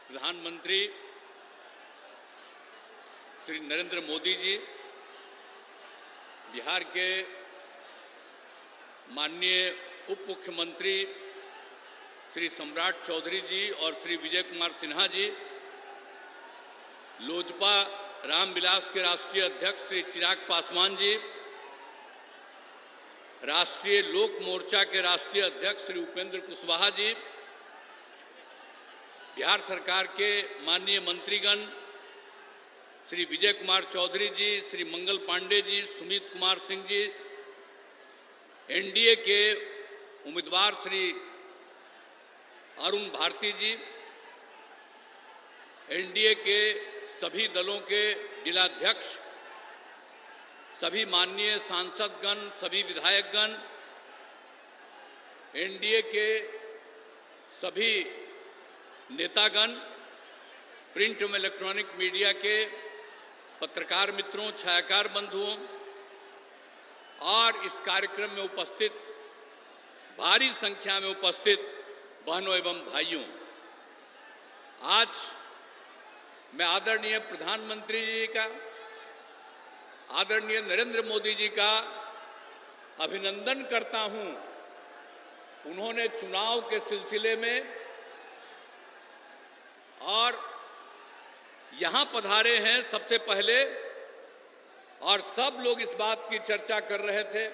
प्रधानमंत्री श्री नरेंद्र मोदी जी, बिहार के माननीय उप मुख्यमंत्री श्री सम्राट चौधरी जी और श्री विजय कुमार सिन्हा जी, लोजपा रामविलास के राष्ट्रीय अध्यक्ष श्री चिराग पासवान जी, राष्ट्रीय लोक मोर्चा के राष्ट्रीय अध्यक्ष श्री उपेंद्र कुशवाहा जी, बिहार सरकार के माननीय मंत्रीगण श्री विजय कुमार चौधरी जी, श्री मंगल पांडे जी, सुमित कुमार सिंह जी, एनडीए के उम्मीदवार श्री अरुण भारती जी, एनडीए के सभी दलों के जिलाध्यक्ष, सभी माननीय सांसदगण, सभी विधायकगण, एनडीए के सभी नेतागण, प्रिंट एवं इलेक्ट्रॉनिक मीडिया के पत्रकार मित्रों, छायाकार बंधुओं और इस कार्यक्रम में उपस्थित भारी संख्या में उपस्थित बहनों एवं भाइयों, आज मैं आदरणीय प्रधानमंत्री जी का, आदरणीय नरेंद्र मोदी जी का अभिनंदन करता हूं। उन्होंने चुनाव के सिलसिले में और यहां पधारे हैं सबसे पहले, और सब लोग इस बात की चर्चा कर रहे थे,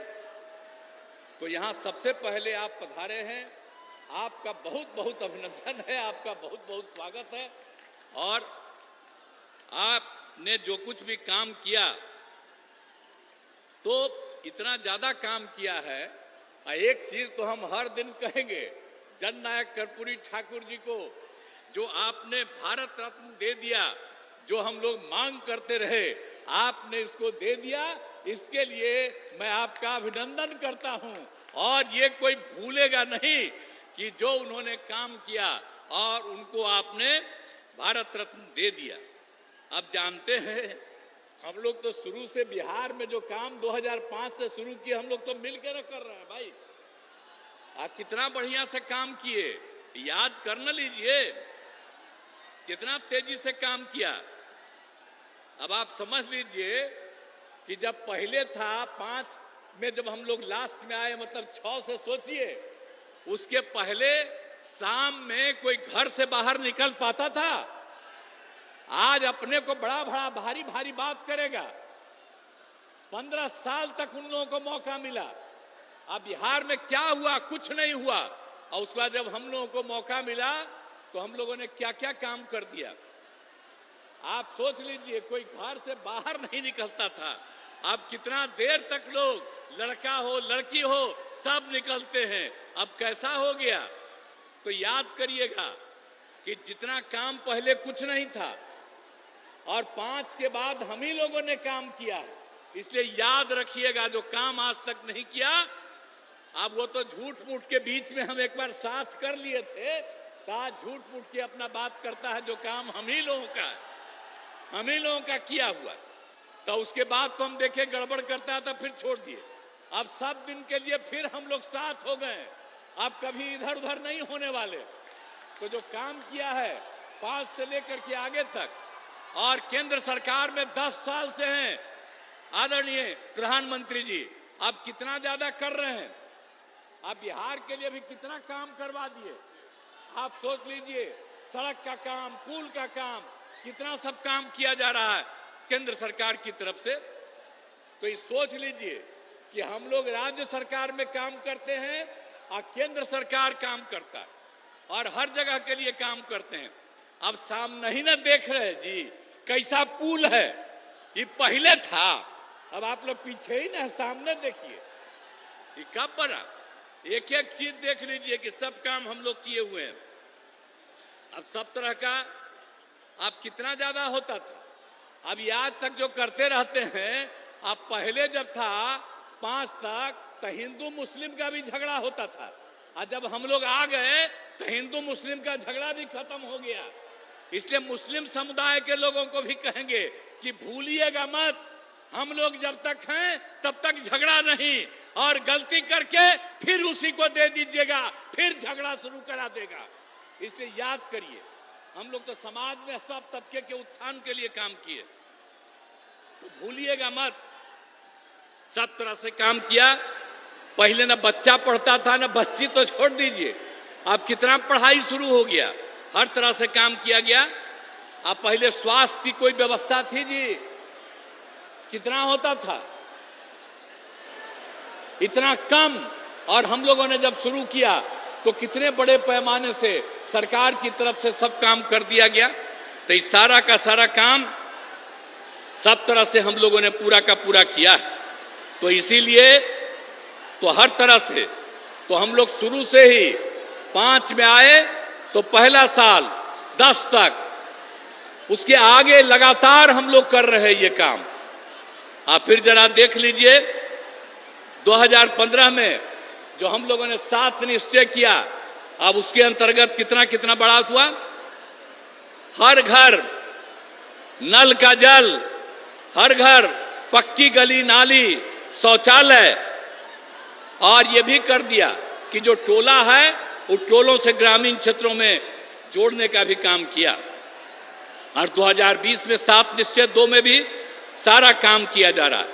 तो यहां सबसे पहले आप पधारे हैं। आपका बहुत बहुत अभिनंदन है, आपका बहुत बहुत स्वागत है। और आपने जो कुछ भी काम किया, तो इतना ज्यादा काम किया है। एक चीज तो हम हर दिन कहेंगे, जननायक कर्पूरी ठाकुर जी को जो आपने भारत रत्न दे दिया, जो हम लोग मांग करते रहे, आपने इसको दे दिया। इसके लिए मैं आपका अभिनंदन करता हूं। और ये कोई भूलेगा नहीं कि जो उन्होंने काम किया और उनको आपने भारत रत्न दे दिया। अब जानते हैं, हम लोग तो शुरू से बिहार में जो काम 2005 से शुरू किए, हम लोग तो मिलकर कर रहे हैं भाई। आप कितना बढ़िया से काम किए, याद कर न लीजिए कितना तेजी से काम किया। अब आप समझ लीजिए कि जब पहले था 5 में, जब हम लोग लास्ट में आए, मतलब 6 से सोचिए, उसके पहले शाम में कोई घर से बाहर निकल पाता था? आज अपने को बड़ा बड़ा भारी भारी बात करेगा। 15 साल तक उन लोगों को मौका मिला। अब बिहार में क्या हुआ? कुछ नहीं हुआ। और उसके बाद जब हम लोगों को मौका मिला, तो हम लोगों ने क्या क्या काम कर दिया। आप सोच लीजिए, कोई घर से बाहर नहीं निकलता था। अब कितना देर तक लोग, लड़का हो लड़की हो, सब निकलते हैं। अब कैसा हो गया? तो याद करिएगा कि जितना काम पहले कुछ नहीं था, और 5 के बाद हम ही लोगों ने काम किया है। इसलिए याद रखिएगा, जो काम आज तक नहीं किया, अब वो तो झूठ मूठ के बीच में हम एक बार साथ कर लिए थे, तो झूठ मूठ के अपना बात करता है। जो काम हम ही लोगों का है, हम ही लोगों का किया हुआ, तो उसके बाद तो हम देखे गड़बड़ करता था, फिर छोड़ दिए। अब सब दिन के लिए फिर हम लोग साथ हो गए। अब कभी इधर उधर नहीं होने वाले। तो जो काम किया है 5 से लेकर के आगे तक, और केंद्र सरकार में 10 साल से हैं आदरणीय प्रधानमंत्री जी, अब कितना ज्यादा कर रहे हैं। अब बिहार के लिए भी कितना काम करवा दिए। आप सोच लीजिए, सड़क का काम, पुल का काम, कितना सब काम किया जा रहा है केंद्र सरकार की तरफ से। तो ये सोच लीजिए कि हम लोग राज्य सरकार में काम करते हैं और केंद्र सरकार काम करता है, और हर जगह के लिए काम करते हैं। अब सामने ही ना देख रहे जी कैसा पुल है। ये पहले था, अब आप लोग पीछे ही ना, सामने देखिए ये कब बना। एक एक चीज देख लीजिए कि सब काम हम लोग किए हुए हैं। अब सब तरह का, अब कितना ज्यादा होता था। अब आज तक जो करते रहते हैं, अब पहले जब था 5 तक, तो हिंदू मुस्लिम का भी झगड़ा होता था, और जब हम लोग आ गए तो हिंदू मुस्लिम का झगड़ा भी खत्म हो गया। इसलिए मुस्लिम समुदाय के लोगों को भी कहेंगे कि भूलिएगा मत, हम लोग जब तक हैं तब तक झगड़ा नहीं, और गलती करके फिर उसी को दे दीजिएगा, फिर झगड़ा शुरू करा देगा। इसलिए याद करिए हम लोग तो समाज में सब तबके के उत्थान के लिए काम किए, तो भूलिएगा मत, सब तरह से काम किया। पहले ना बच्चा पढ़ता था ना बच्ची, तो छोड़ दीजिए, अब कितना पढ़ाई शुरू हो गया, हर तरह से काम किया गया। अब पहले स्वास्थ्य की कोई व्यवस्था थी जी, कितना होता था, इतना कम। और हम लोगों ने जब शुरू किया तो कितने बड़े पैमाने से सरकार की तरफ से सब काम कर दिया गया। तो इस सारा का सारा काम सब तरह से हम लोगों ने पूरा का पूरा किया है। तो इसीलिए तो हर तरह से तो हम लोग शुरू से ही 5 में आए तो पहला साल 10 तक, उसके आगे लगातार हम लोग कर रहे हैं ये काम। आप फिर जरा देख लीजिए 2015 में जो हम लोगों ने 7 निश्चय किया, अब उसके अंतर्गत कितना कितना बढ़ा हुआ। हर घर नल का जल, हर घर पक्की गली नाली शौचालय, और यह भी कर दिया कि जो टोला है उन टोलों से ग्रामीण क्षेत्रों में जोड़ने का भी काम किया। और 2020 में 7 निश्चय 2 में भी सारा काम किया जा रहा है।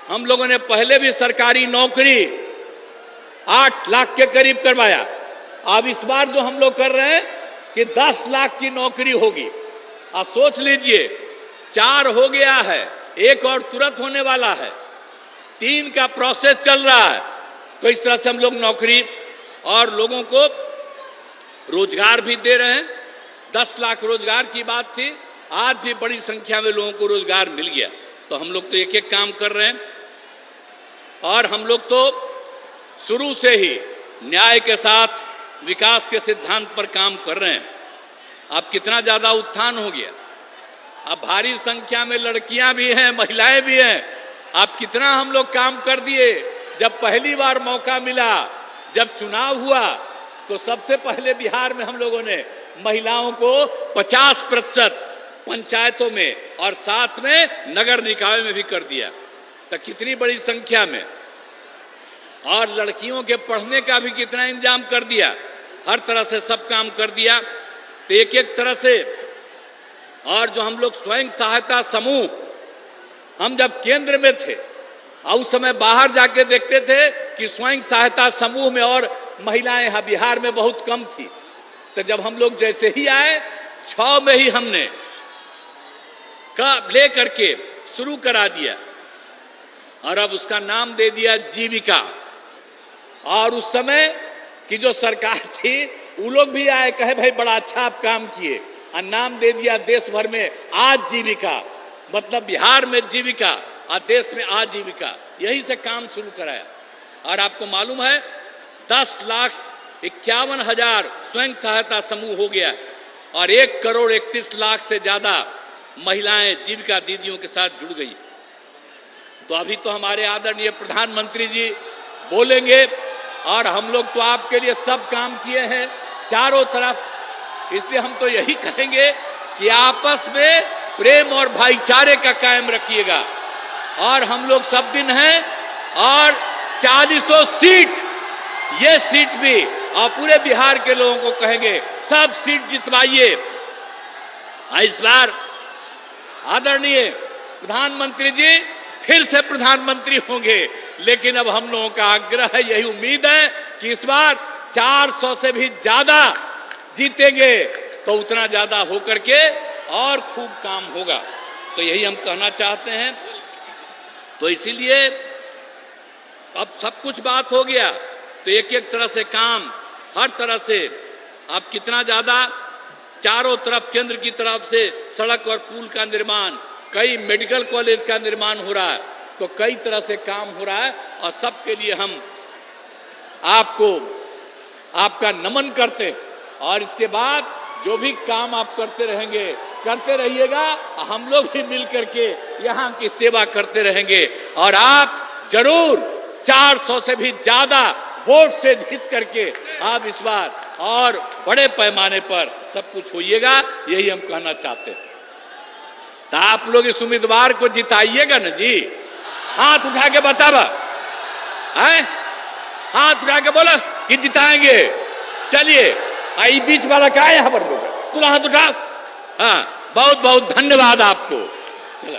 हम लोगों ने पहले भी सरकारी नौकरी 8 लाख के करीब करवाया। अब इस बार जो हम लोग कर रहे हैं कि 10 लाख की नौकरी होगी। आप सोच लीजिए, 4 हो गया है, 1 और तुरंत होने वाला है, 3 का प्रोसेस चल रहा है। तो इस तरह से हम लोग नौकरी और लोगों को रोजगार भी दे रहे हैं। 10 लाख रोजगार की बात थी, आज भी बड़ी संख्या में लोगों को रोजगार मिल गया। तो हम लोग तो एक एक काम कर रहे हैं। और हम लोग तो शुरू से ही न्याय के साथ विकास के सिद्धांत पर काम कर रहे हैं। अब कितना ज्यादा उत्थान हो गया, अब भारी संख्या में लड़कियां भी हैं, महिलाएं भी हैं। अब कितना हम लोग काम कर दिए। जब पहली बार मौका मिला, जब चुनाव हुआ, तो सबसे पहले बिहार में हम लोगों ने महिलाओं को 50% पंचायतों में और साथ में नगर निकाय में भी कर दिया। तो कितनी बड़ी संख्या में। और लड़कियों के पढ़ने का भी कितना इंतजाम कर दिया, हर तरह से सब काम कर दिया। तो एक एक तरह से। और जो हम लोग स्वयं सहायता समूह, हम जब केंद्र में थे और उस समय बाहर जाके देखते थे कि स्वयं सहायता समूह में और महिलाएं यहां बिहार में बहुत कम थी। तो जब हम लोग जैसे ही आए, 6 में ही हमने ले करके शुरू करा दिया और अब उसका नाम दे दिया जीविका। और उस समय की जो सरकार थी, वो लोग भी आए, कहे भाई बड़ा अच्छा आप काम किए, और नाम दे दिया देश भर में आजीविका, मतलब बिहार में जीविका और देश में आजीविका। यही से काम शुरू कराया। और आपको मालूम है 10,51,000 स्वयं सहायता समूह हो गया और 1,31,00,000 से ज्यादा महिलाएं जीविका दीदियों के साथ जुड़ गई। तो अभी तो हमारे आदरणीय प्रधानमंत्री जी बोलेंगे, और हम लोग तो आपके लिए सब काम किए हैं चारों तरफ। इसलिए हम तो यही कहेंगे कि आपस में प्रेम और भाईचारे का कायम रखिएगा। और हम लोग सब दिन हैं, और 40 सीट, ये सीट भी और पूरे बिहार के लोगों को कहेंगे सब सीट जितवाइए। इस बार आदरणीय प्रधानमंत्री जी फिर से प्रधानमंत्री होंगे, लेकिन अब हम लोगों का आग्रह है, यही उम्मीद है कि इस बार 400 से भी ज्यादा जीतेंगे, तो उतना ज्यादा होकर के और खूब काम होगा। तो यही हम कहना चाहते हैं। तो इसीलिए अब सब कुछ बात हो गया, तो एक एक तरह से काम, हर तरह से अब कितना ज्यादा चारों तरफ केंद्र की तरफ से सड़क और पुल का निर्माण, कई मेडिकल कॉलेज का निर्माण हो रहा है। तो कई तरह से काम हो रहा है, और सबके लिए हम आपको आपका नमन करते हैं। और इसके बाद जो भी काम आप करते रहेंगे, करते रहिएगा, हम लोग भी मिल करके यहां की सेवा करते रहेंगे। और आप जरूर 400 से भी ज्यादा वोट से जीत करके आप इस बार और बड़े पैमाने पर सब कुछ होइएगा, यही हम कहना चाहते हैं। तो आप लोग इस उम्मीदवार को जिताइएगा ना जी। हाथ उठा के बतावा, हाथ उठा के बोला कि जिताएंगे। चलिए, आई बीच वाला क्या है यहां पर लोग, तुला हाथ उठा। हाँ, बहुत बहुत धन्यवाद आपको। चला।